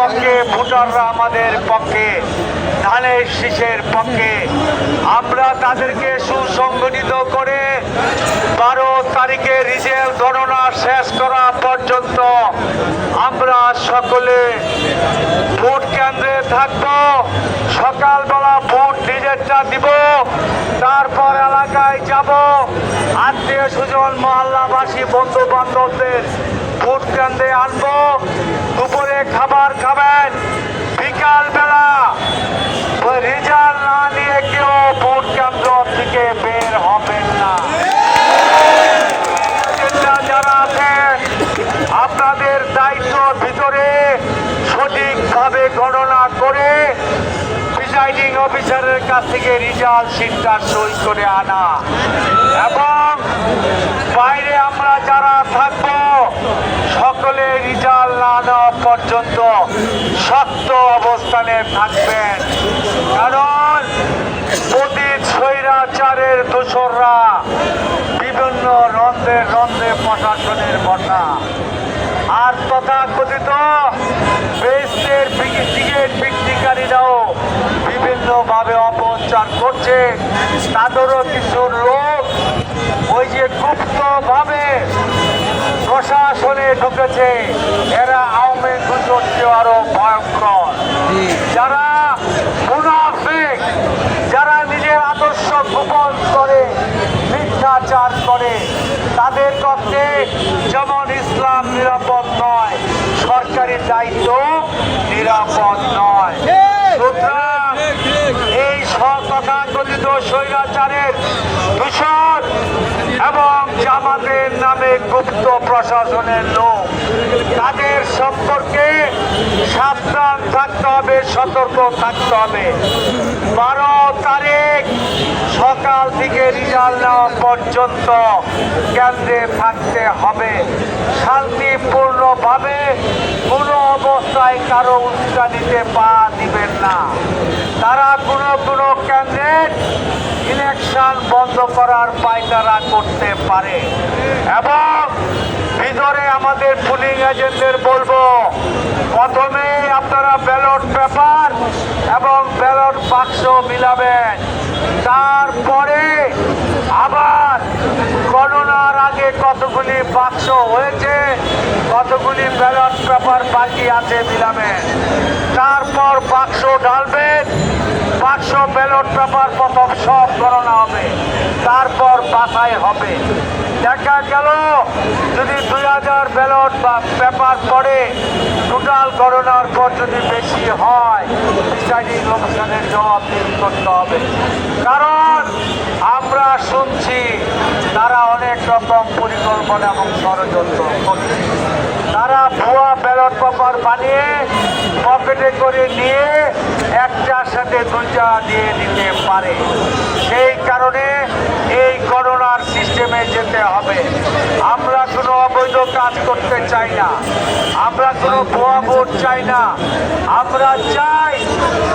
পক্ষে, ভোটাররা আমাদের পক্ষে, ধানের শীষের পক্ষে। আমরা তাদেরকে সুসংগঠিত করে 12 তারিখে রিজাল্ট গণনা শেষ করা পর্যন্ত আমরা সকলে ভোট কেন্দ্রে থাকবো। সকালবেলা ভোট নিজেরটা দিব, তারপর এলাকায় যাব, আত্মীয় স্বজন মহল্লাবাসী বন্ধু বান্ধবদের ভোট কেন্দ্রে আনবো। দুপুরে খাবার খাবেন, বিকাল বেলা রেজাল্ট না নিয়ে কেউ ভোট কেন্দ্র থেকে বের হবেন না। যারা আছেন আপনাদের দায়িত্ব ভিতরে সঠিকভাবে গণনা করে প্রিসাইডিং অফিসারের কাছ থেকে রেজাল্ট শিটটা সই করে আনা, এবং বাইরে আমরা যারা থাকবো সকলে রেজাল্ট না নেওয়া পর্যন্ত শক্ত অবস্থানে থাকবেন। কারণ অতীত স্বৈরাচারের দোসররা বিভিন্ন রন্ধে রন্ধে প্রশাসনের বসা আর তথাকথিত বেস্টের টিকিট বিক্রিকারীরাও বিভিন্নভাবে অপপ্রচার করছে। তাদেরও কিছু লোক ওই যে গুপ্তভাবে প্রশাসনে ঢুকেছে, এরা আওয়ামী লীগ আরো ভয়ঙ্কর। যারা মুনাফিক, যারা নিজের আদর্শ গোপন করে মিথ্যাচার করে, তাদের পক্ষে যেমন ইসলাম নিরাপদ নয়, সরকারি দায়িত্ব নিরাপদ নয়। সুতরাং এই তথাকথিত স্বৈরাচারের দূষণ এবং জামাতের নামে গুপ্ত প্রশাসনের লোক, তাদের সম্পর্কে সাবধান থাকতে হবে, সতর্ক থাকতে হবে। 12 তারিখ সকাল থেকে রেজাল্ট নেওয়া পর্যন্ত কেন্দ্রে থাকতে হবে। শান্তিপূর্ণভাবে কোনো অবস্থায় কারো উস্কানিতে পা দিবেন না। তারা কোনো ক্যান্ডিডেট ইলেকশন বন্ধ করার পায়তারা করতে পারে, এবং ভিতরে আমাদের পুলিং এজেন্টদের বলবো, প্রথমে আপনারা ব্যালট পেপার এবং ব্যালট বাক্স মিলাবেন, তারপরে আবার গণনার আগে কতগুলি বাক্স হয়েছে, কতগুলি ব্যালট পেপার বাকি আছে মিলাবেন, তারপর বাক্স ঢালবেন। বাক্স ব্যালট পেপার প্রথম সব গণনা হবে, তারপর বাছাই হবে। দেখা গেল যদি 2000 ব্যালট বা পেপার পড়ে, টোটাল গণনার পর যদি বেশি হয়, প্রিসাইডিং অফিসারের জবাব করতে হবে। কারণ আমরা শুনছি তারা অনেক রকম পরিকল্পনা এবং ষড়যন্ত্র করছে। তারা ভুয়া ব্যালট পেপার বানিয়ে পকেটে করে নিয়ে একটার সাথে দুইটা দিয়ে দিতে পারে। সেই কারণে এই গণনার সিস্টেমে যেতে হবে। আমরা কোনো অবৈধ কাজ করতে চাই না, আমরা কোনো ভুয়া ভোট চাই না। আমরা চাই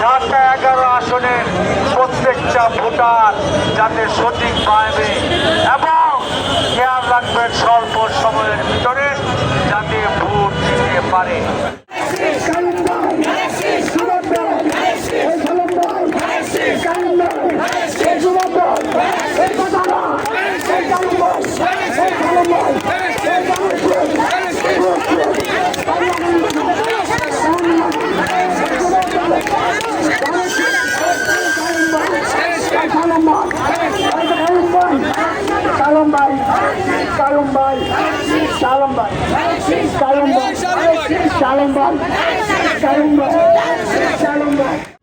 ঢাকা 11 আসনের প্রত্যেকটা ভোটার যাতে সঠিকভাবে এবং খেয়াল রাখবেন স্বল্প সময়ের ভিতরে যাতে ভোট দিতে পারে। Salam